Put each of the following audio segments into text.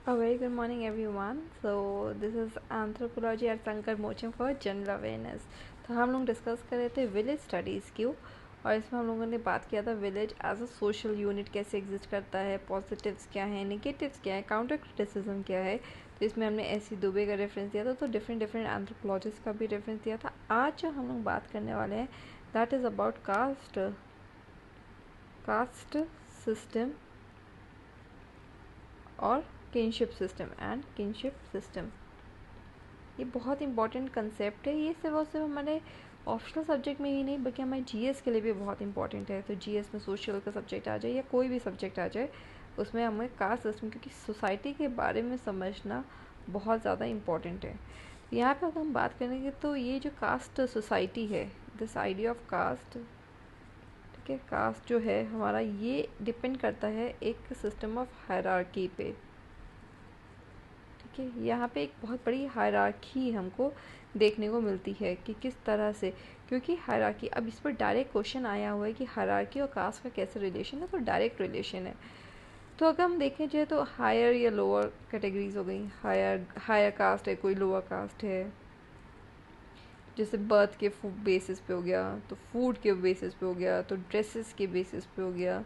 A very good morning, everyone. So this is anthropology at Sankar Mocham for general awareness. तो हम लोग discuss कर रहे थे विलेज स्टडीज़ की, और इसमें हम लोगों ने बात किया था village as a social unit कैसे एग्जिस्ट करता है, पॉजिटिव्स क्या है, नेगेटिव्स क्या है, काउंटर क्रिटिसिज्म क्या है. तो इसमें हमने एस.सी. दुबे का रेफरेंस दिया था, तो डिफरेंट डिफरेंट एंथ्रोपोलॉजिस्ट का भी रेफरेंस दिया था. आज जो हम लोग बात करने वाले हैं that is about caste system और kinship system and kinship system. ये बहुत इंपॉर्टेंट कंसेप्ट है. ये सिर्फ और सिर्फ हमारे ऑप्शनल सब्जेक्ट में ही नहीं बल्कि हमारे जीएस के लिए भी बहुत इंपॉर्टेंट है. तो जीएस में सोशल का सब्जेक्ट आ जाए या कोई भी सब्जेक्ट आ जाए, उसमें हमें कास्ट सिस्टम, क्योंकि सोसाइटी के बारे में समझना बहुत ज़्यादा इम्पॉर्टेंट है. यहाँ पे अगर हम बात करेंगे तो ये जो कास्ट सोसाइटी है, दिस आइडिया ऑफ कास्ट, ठीक है, कास्ट जो है हमारा, ये डिपेंड करता है एक सिस्टम ऑफ हायरार्की पे. ठीक है, यहाँ पे एक बहुत बड़ी हायरार्की हमको देखने को मिलती है कि किस तरह से, क्योंकि हायरार्की, अब इस पर डायरेक्ट क्वेश्चन आया हुआ है कि हायरार्की और कास्ट का कैसे रिलेशन है. तो डायरेक्ट रिलेशन है. तो अगर हम देखें जाए तो हायर या लोअर कैटेगरीज हो गई. हायर कास्ट है, कोई लोअर कास्ट है, जैसे बर्थ के बेसिस पे हो गया, तो फूड के बेसिस पे हो गया, तो ड्रेसेस के बेसिस पे हो गया,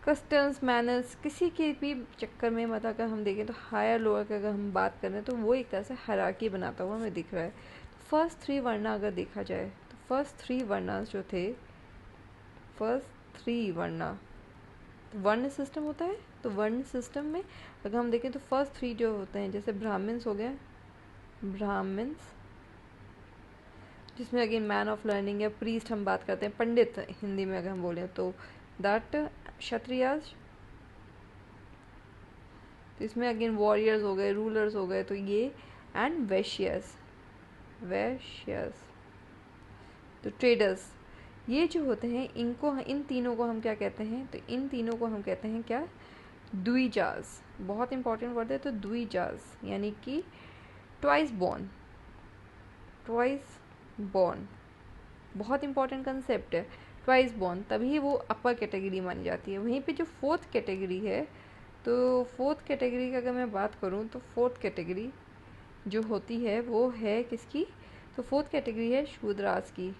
कस्टम्स मैनर्स, किसी के भी चक्कर में, मतलब अगर हम देखें तो हायर लोअर की अगर हम बात करें तो वो एक तरह से हायरार्की बनाता हुआ हमें दिख रहा है. तो फर्स्ट थ्री वर्णा अगर देखा जाए तो फर्स्ट थ्री वर्णा जो थे, फर्स्ट थ्री वर्णा, तो वर्ण सिस्टम होता है. तो वर्ण सिस्टम में अगर हम देखें तो फर्स्ट थ्री जो होते हैं, जैसे ब्राह्मण्स हो गए, ब्राह्मण्स, जिसमें अगेन मैन ऑफ लर्निंग या प्रीस्ट हम बात करते हैं, पंडित हिंदी में अगर हम बोलें तो दैट, क्षत्रियज, तो इसमें अगेन वॉरियर्स हो गए, रूलर्स हो गए, तो ये, एंड वैश्यस, वैश्यस, तो ट्रेडर्स, ये जो होते हैं इनको, इन तीनों को हम क्या कहते हैं, तो इन तीनों को हम कहते हैं क्या, द्विजास. बहुत इंपॉर्टेंट वर्ड है. तो द्विजास यानी कि ट्वाइस बॉर्न, ट्वाइस बॉर्न, बहुत इंपॉर्टेंट कंसेप्ट है. ट्वाइस बॉर्न, तभी वो अपर कैटेगरी मानी जाती है. वहीं पे जो फोर्थ कैटेगरी है, तो फोर्थ कैटेगरी की अगर मैं बात करूँ तो फोर्थ कैटेगरी जो होती है वो है किसकी, तो फोर्थ कैटेगरी है शूद्रास की,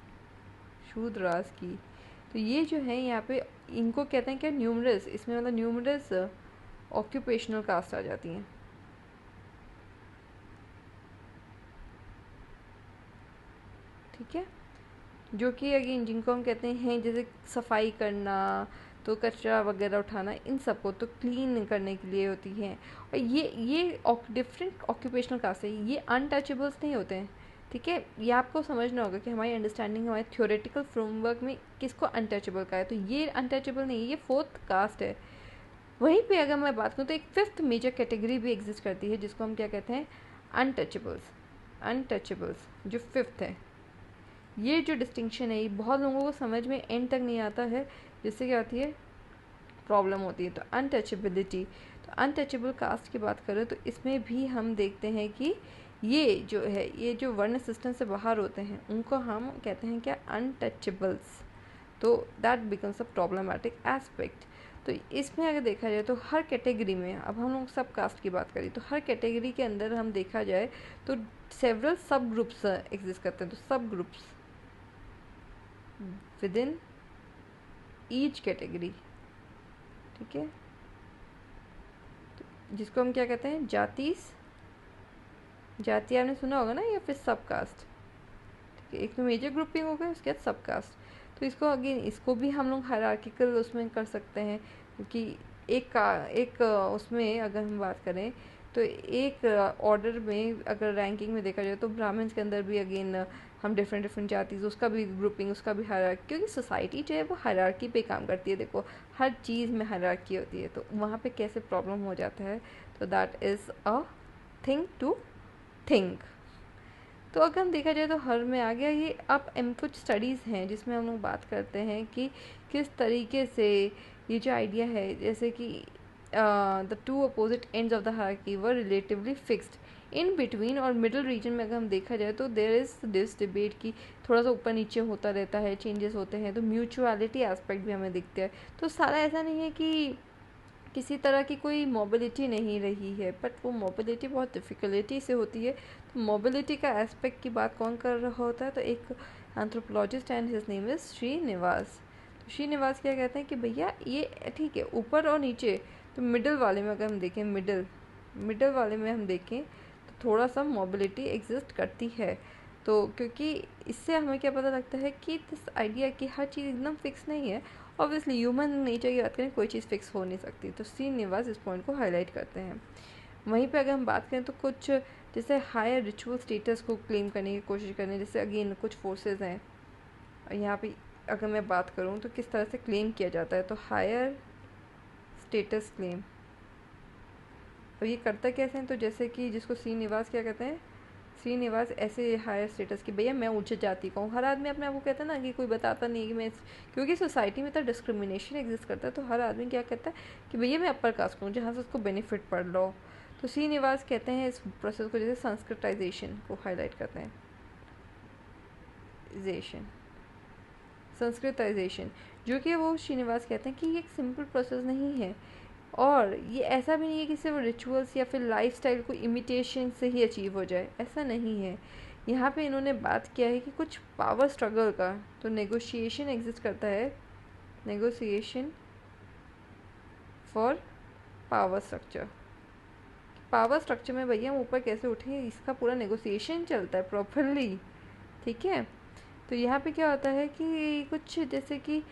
शूद्रास की. तो ये जो है यहाँ पे इनको कहते हैं क्या, न्यूमरस, इसमें मतलब न्यूमरस ऑक्यूपेशनल कास्ट आ जाती हैं. ठीक है, जो कि अगेन जिनको हम कहते हैं जैसे सफाई करना, तो कचरा वगैरह उठाना, इन सबको तो क्लीन करने के लिए होती हैं. और ये डिफरेंट ऑक्यूपेशनल कास्ट है, ये अनटचेबल्स नहीं होते हैं. ठीक है, ये आपको समझना होगा कि हमारी अंडरस्टैंडिंग, हमारे थ्योरेटिकल फ्रेमवर्क में किसको अनटचेबल का है. तो ये अनटचेबल नहीं है, ये फोर्थ कास्ट है. वहीं पे अगर मैं बात करूँ तो एक फिफ्थ मेजर कैटेगरी भी एग्जिस्ट करती है, जिसको हम क्या कहते हैं, अनटचेबल्स. अनटचेबल्स जो फिफ्थ है, ये जो डिस्टिंक्शन है ये बहुत लोगों को समझ में एंड तक नहीं आता है, जिससे क्या होती है, प्रॉब्लम होती है. तो अनटचेबिलिटी, तो अनटचेबल कास्ट की बात करें तो इसमें भी हम देखते हैं कि ये जो है, ये जो वर्ण सिस्टम से बाहर होते हैं उनको हम कहते हैं क्या, अनटचेबल्स. तो that becomes a problematic aspect. तो इसमें अगर देखा जाए तो हर कैटेगरी में, अब हम लोग सब कास्ट की बात करें तो हर कैटेगरी के अंदर हम देखा जाए तो सेवरल सब ग्रुप्स एग्जिस्ट करते हैं. तो सब groups with in each category. ठीक है, तो जिसको हम क्या कहते हैं, जातीस, जाति आपने सुना होगा ना, या फिर सब कास्ट. ठीक है, एक तो मेजर ग्रुपिंग हो गया, उसके बाद सब कास्ट. तो इसको अगेन, इसको भी हम लोग हायरार्किकल उसमें कर सकते हैं, क्योंकि एक उसमें अगर हम बात करें तो एक ऑर्डर में अगर रैंकिंग में देखा जाए तो ब्राह्मण्स के अंदर भी अगेन हम डिफरेंट डिफरेंट जातीज, उसका भी ग्रुपिंग, उसका भी हायरार्की, क्योंकि सोसाइटी जो है वो हायरार्की पे काम करती है. देखो हर चीज़ में हायरार्की होती है, तो वहाँ पे कैसे प्रॉब्लम हो जाता है. तो that is a thing to think. तो अगर हम देखा जाए तो हर में आ गया ये. अब कुछ स्टडीज़ हैं जिसमें हम लोग बात करते हैं कि किस तरीके से ये जो आइडिया है, जैसे कि the two opposite ends of the hierarchy were relatively fixed, in between और मिडिल रीजन में अगर हम देखा जाए तो देयर इज़ दिस डिबेट की थोड़ा सा ऊपर नीचे होता रहता है, चेंजेस होते हैं. तो म्यूचुअलिटी एस्पेक्ट भी हमें दिखते हैं. तो सारा ऐसा नहीं है कि किसी तरह की कोई मोबिलिटी नहीं रही है, बट वो मोबिलिटी बहुत डिफ़िकल्टी से होती है। तो मोबिलिटी का एस्पेक्ट की बात कौन कर रहा होता है? तो एक anthropologist and his name is Srinivas. तो श्रीनिवास क्या कहते हैं कि भैया ये ठीक है ऊपर और नीचे, तो मिडल वाले में अगर हम देखें, मिडल वाले में हम देखें तो थोड़ा सा मोबिलिटी एग्जिस्ट करती है। तो क्योंकि इससे हमें क्या पता लगता है कि दिस आइडिया कि हर चीज़ एकदम फिक्स नहीं है। ऑब्वियसली ह्यूमन नेचर की बात करें, कोई चीज़ फिक्स हो नहीं सकती। तो श्रीनिवास इस पॉइंट को हाईलाइट करते हैं। वहीं पे अगर हम बात करें तो कुछ जैसे हायर रिचुअल स्टेटस को क्लेम करने की कोशिश करें, जैसे अगेन कुछ फोर्सेस हैं यहाँ पे। अगर मैं बात करूँ तो किस तरह से क्लेम किया जाता है, तो हायर स्टेटस क्लेम। और ये करता कैसे हैं? तो जैसे कि जिसको श्रीनिवास क्या कहते हैं, श्रीनिवास ऐसे हायर स्टेटस की, भैया मैं ऊंचे जाति का हूँ। हर आदमी अपने आप को कहता है ना कि कोई बताता नहीं कि मैं, क्योंकि सोसाइटी में तो डिस्क्रिमिनेशन एग्जिस्ट करता है, तो हर आदमी क्या कहता है कि भैया मैं अपर कास्ट का हूँ, जहाँ से उसको बेनिफिट पड़ रहा हो। तो श्रीनिवास कहते हैं इस प्रोसेस को, जैसे संस्कृताइजेशन को हाईलाइट करते हैं। संस्कृताइजेशन, जो कि वो श्रीनिवास कहते हैं कि ये एक सिंपल प्रोसेस नहीं है, और ये ऐसा भी नहीं है कि सिर्फ रिचुअल्स या फिर लाइफस्टाइल को इमिटेशन से ही अचीव हो जाए, ऐसा नहीं है। यहाँ पे इन्होंने बात किया है कि कुछ पावर स्ट्रगल का, तो नेगोशिएशन एग्जिस्ट करता है, negotiation for power structure. Power structure में भैया हम ऊपर कैसे उठें, इसका पूरा नेगोशिएशन चलता है प्रॉपरली, ठीक है। तो यहाँ पे क्या होता है कि कुछ जैसे कि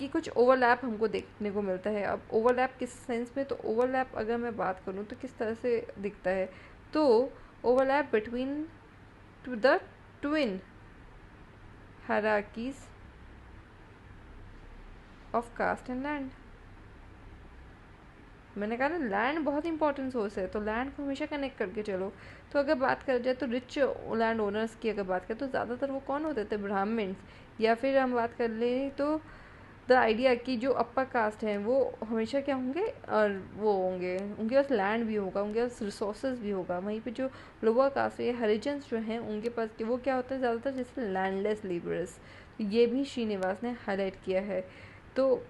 कुछ ओवरलैप हमको देखने को मिलता है। अब ओवरलैप किस सेंस में, तो ओवरलैप अगर मैं बात करूँ तो किस तरह से दिखता है, तो overlap between two the twin hierarchies of caste and land. मैंने कहा ना लैंड बहुत इंपॉर्टेंट सोर्स है, तो लैंड को हमेशा कनेक्ट करके चलो। तो अगर बात कर जाए तो रिच लैंड ओनर्स की अगर बात करें तो ज़्यादातर वो कौन होते थे, ब्राह्मण्स। या फिर हम बात कर लें तो द आइडिया कि जो अपर कास्ट हैं वो हमेशा क्या होंगे, और वो होंगे, उनके पास लैंड भी होगा, उनके पास रिसोर्सेज भी होगा। वहीं पे जो लोअर कास्ट है, हरिजन्स जो हैं, उनके पास वो क्या होता है ज़्यादातर जैसे लैंडलेस लेबरर्स। ये भी श्रीनिवास ने हाईलाइट किया है। तो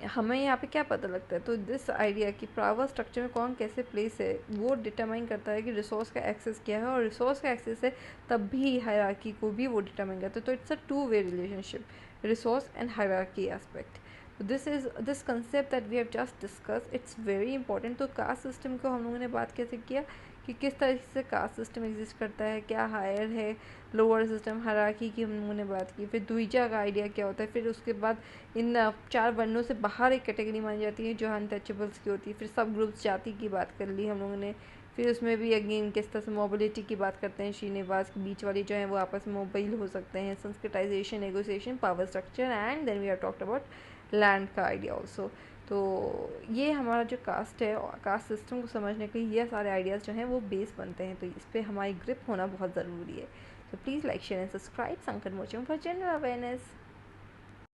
हमें यहाँ पे क्या पता लगता है, तो दिस आइडिया कि पावर स्ट्रक्चर में कौन कैसे प्लेस है वो डिटरमाइन करता है कि रिसोर्स का एक्सेस क्या है, और रिसोर्स का एक्सेस है तब भी हायरार्की को भी वो डिटरमाइन करता है। तो it's a two way relationship, resource and hierarchy aspect. This concept that we have just discuss, it's very important. तो कास्ट सिस्टम को हम लोगों ने बात कैसे किया कि किस तरह से कास्ट सिस्टम एग्जिस्ट करता है, क्या हायर है, लोअर सिस्टम, हायरार्की की हम लोगों ने बात की। फिर द्विजा का आइडिया क्या होता है, फिर उसके बाद इन 4 वर्णों से बाहर एक कैटेगरी मानी जाती है जो अनटचेबल्स की होती है। फिर सब ग्रुप्स जाति की बात कर ली हम लोगों ने। फिर उसमें भी अगेन किस तरह से मोबिलिटी की बात करते हैं, श्रीनिवास के बीच वाली जो है वो आपस में मोबाइल हो सकते हैं, Sanskritization, negotiation, power structure, and then we are talked about land का आइडिया ऑल्सो। तो ये हमारा जो कास्ट है, कास्ट सिस्टम को समझने के लिए ये सारे आइडियाज़ जो हैं वो बेस बनते हैं। तो इस पर हमारी ग्रिप होना बहुत ज़रूरी है। So please like, share and subscribe Sankat Mocham for general awareness.